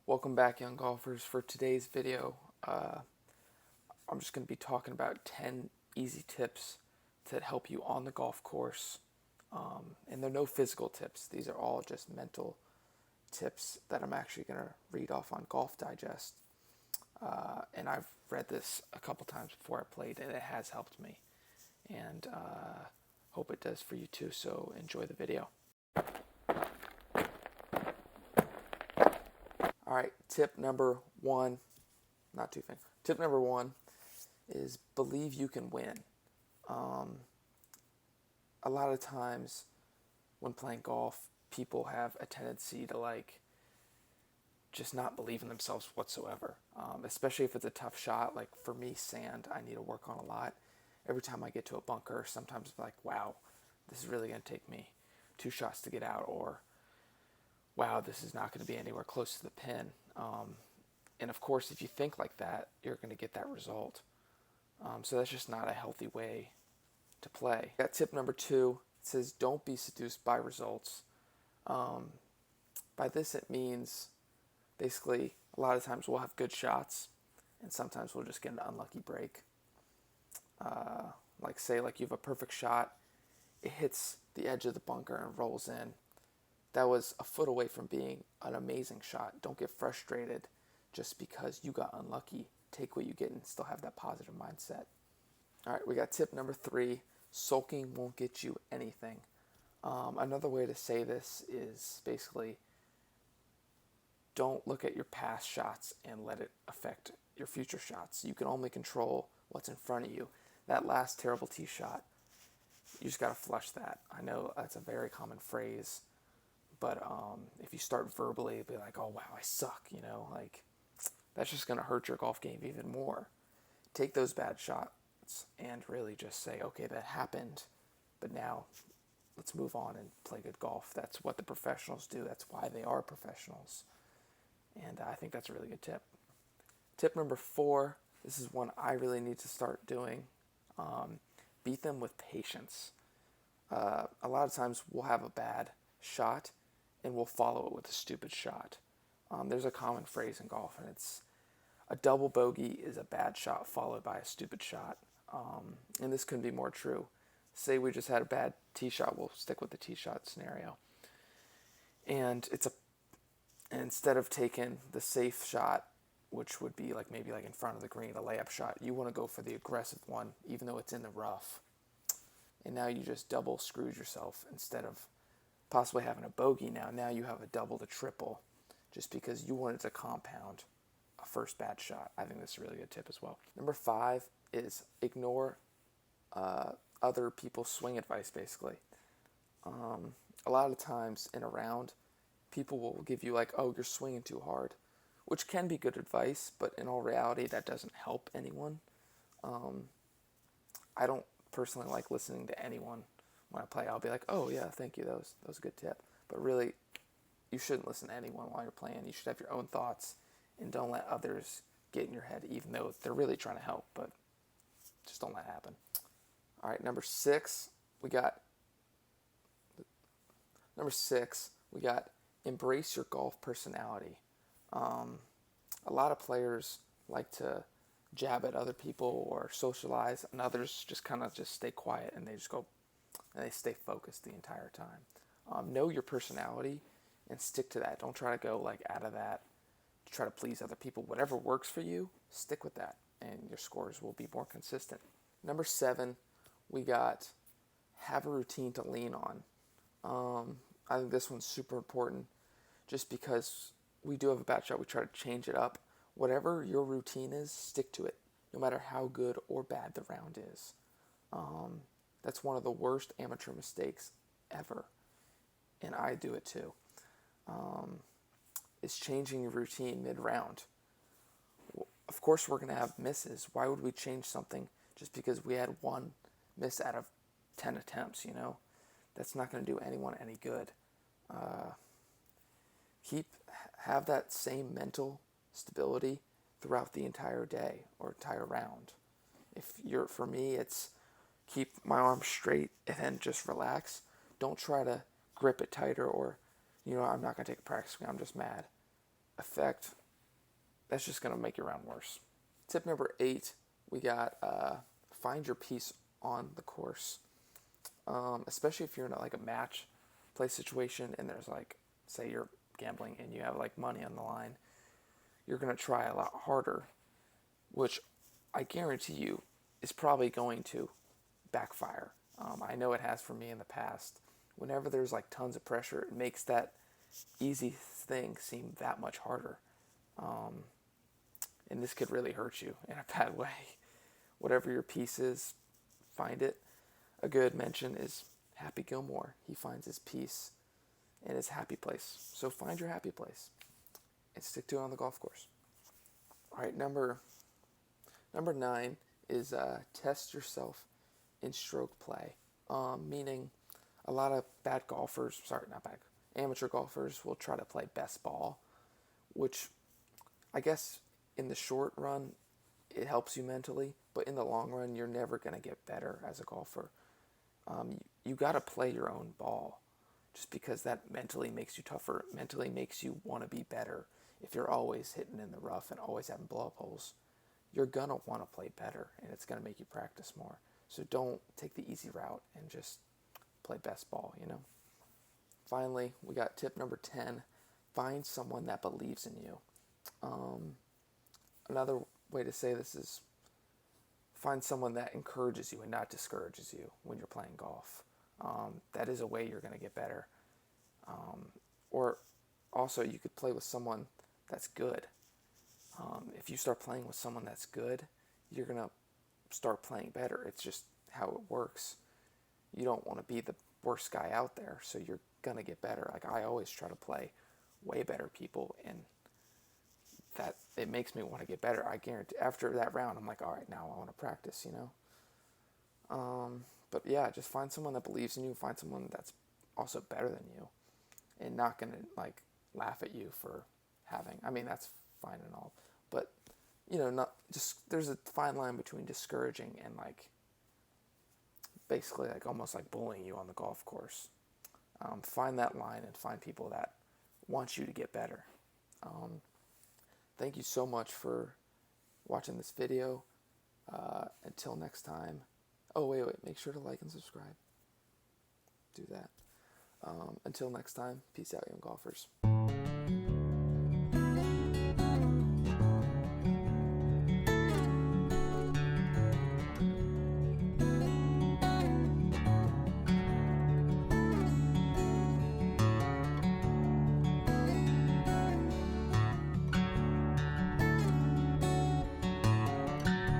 Welcome back, young golfers. For today's video, I'm just going to be talking about 10 easy tips that help you on the golf course. And they're no physical tips. These are all just mental tips that I'm actually going to read off on Golf Digest. And I've read this a couple times before I played, and it has helped me. And hope it does for you too, so enjoy the video. All right, tip number one, not two things. Tip number one is believe you can win. A lot of times when playing golf, people have a tendency to just not believe in themselves whatsoever, especially if it's a tough shot. Like for me, sand, I need to work on a lot. Every time I get to a bunker, sometimes I'm like, wow, this is really going to take me 2 shots to get out, or wow, this is not going to be anywhere close to the pin. And of course, if you think like that, you're going to get that result. So that's just not a healthy way to play. Got tip number 2. It says, don't be seduced by results. By this, it means basically a lot of times we'll have good shots, and sometimes we'll just get an unlucky break. Say you have a perfect shot, it hits the edge of the bunker and rolls in. That was a foot away from being an amazing shot. Don't get frustrated just because you got unlucky. Take what you get and still have that positive mindset. All right, we got tip number 3. Sulking won't get you anything. Another way to say this is basically don't look at your past shots and let it affect your future shots. You can only control what's in front of you. That last terrible tee shot, you just got to flush that. I know that's a very common phrase, but if you start verbally, be like, oh, wow, I suck, that's just going to hurt your golf game even more. Take those bad shots and really just say, okay, that happened, but now let's move on and play good golf. That's what the professionals do. That's why they are professionals. And I think that's a really good tip. Tip number 4, this is one I really need to start doing. Beat them with patience. A lot of times we'll have a bad shot and we'll follow it with a stupid shot. There's a common phrase in golf, and it's a double bogey is a bad shot followed by a stupid shot. And this couldn't be more true. Say we just had a bad tee shot, we'll stick with the tee shot scenario. And instead of taking the safe shot, which would be maybe in front of the green, a layup shot, you want to go for the aggressive one, even though it's in the rough. And now you just double screwed yourself. Instead of possibly having a bogey now you have a double to triple, just because you wanted to compound a first bad shot. I think that's a really good tip as well. Number 5 is ignore other people's swing advice, basically. A lot of times in a round, people will give you oh, you're swinging too hard, which can be good advice, but in all reality, that doesn't help anyone. I don't personally like listening to anyone when I play. I'll be like, oh yeah, thank you, that was a good tip. But really, you shouldn't listen to anyone while you're playing. You should have your own thoughts, and don't let others get in your head, even though they're really trying to help, but just don't let it happen. All right, number 6, we got embrace your golf personality. A lot of players like to jab at other people or socialize, and others just kind of just stay quiet and they just go and they stay focused the entire time. Know your personality and stick to that. Don't try to go out of that to try to please other people. Whatever works for you, stick with that, and your scores will be more consistent. Number 7, we got have a routine to lean on. I think this one's super important, just because we do have a bad shot, we try to change it up. Whatever your routine is, stick to it, no matter how good or bad the round is. That's one of the worst amateur mistakes ever, and I do it too. Is changing your routine mid-round. Of course we're going to have misses. Why would we change something just because we had one miss out of 10 attempts, That's not going to do anyone any good. Have that same mental stability throughout the entire day or entire round. For me, it's keep my arms straight and then just relax. Don't try to grip it tighter or, I'm not going to take a practice swing, I'm just mad. effect, that's just going to make your round worse. Tip number 8, we got find your piece on the course. Especially if you're in like a match play situation and there's like, say you're gambling and you have like money on the line, you're going to try a lot harder, which I guarantee you is probably going to backfire. I know it has for me in the past. Whenever there's like tons of pressure, it makes that easy thing seem that much harder. And this could really hurt you in a bad way. Whatever your piece is, find it. A good mention is Happy Gilmore. He finds his piece in his happy place. So find your happy place and stick to it on the golf course. All right, number 9 is test yourself in stroke play. Meaning a lot of amateur golfers will try to play best ball, which I guess in the short run, it helps you mentally, but in the long run, you're never going to get better as a golfer. You got to play your own ball, just because that mentally makes you tougher, mentally makes you want to be better. If you're always hitting in the rough and always having blow-up holes, you're going to want to play better, and it's going to make you practice more. So don't take the easy route and just play best ball, Finally, we got tip number 10, find someone that believes in you. Another way to say this is find someone that encourages you and not discourages you when you're playing golf. That is a way you're going to get better. Or also, you could play with someone that's good. If you start playing with someone that's good, you're going to start playing better. It's just how it works. You don't want to be the worst guy out there, so you're going to get better. Like, I always try to play way better people, and that it makes me want to get better. I guarantee after that round, I'm like, all right, now I want to practice, But yeah, just find someone that believes in you, find someone that's also better than you, and not going to like laugh at you for having, that's fine and all, but not just, there's a fine line between discouraging and like basically like almost like bullying you on the golf course. Find that line and find people that want you to get better. Thank you so much for watching this video. Until next time. Oh, wait. Make sure to like and subscribe. Do that. Until next time, peace out, young golfers.